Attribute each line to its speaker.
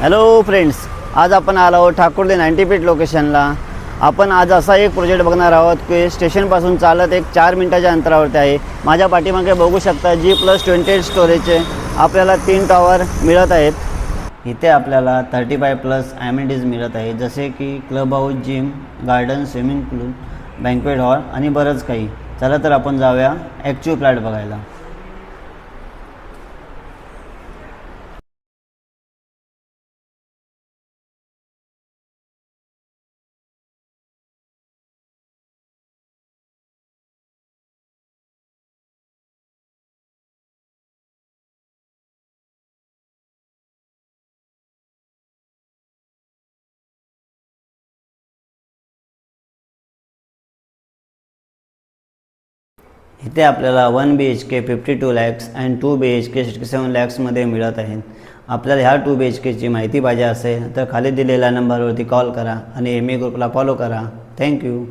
Speaker 1: Hello friends, आज आपण आलो आहोत ठाकुर्ली 90 फीट लोकेशनला. आपण आज असा एक प्रोजेक्ट बघणार आहोत की स्टेशनपासून चालत एक 4 मिनिटाच्या अंतरावरती आहे. माझ्या पाठीमागे बघू शकता G+28 स्टोरेजचे आपल्याला 3 टॉवर मिळत आहेत. इथे आपल्याला 35+ ॲमिनिटीज मिळत आहे, जसे की club house, gym, garden, swimming pool, banquet hall आणि बरंच काही. चला तर आपण जाऊया ॲक्च्युअल फ्लॅट बघायला. इथे आपल्याला 1 BHK 52 lakhs अँड 2 BHK 67 lakhsमध्ये मिळत आहे. आपल्याला ह्या 2 BHKची माहिती पाहिजे असेल तर खाली दिलेल्या नंबरवरती कॉल करा आणि MA ग्रुपला फॉलो करा. थँक्यू.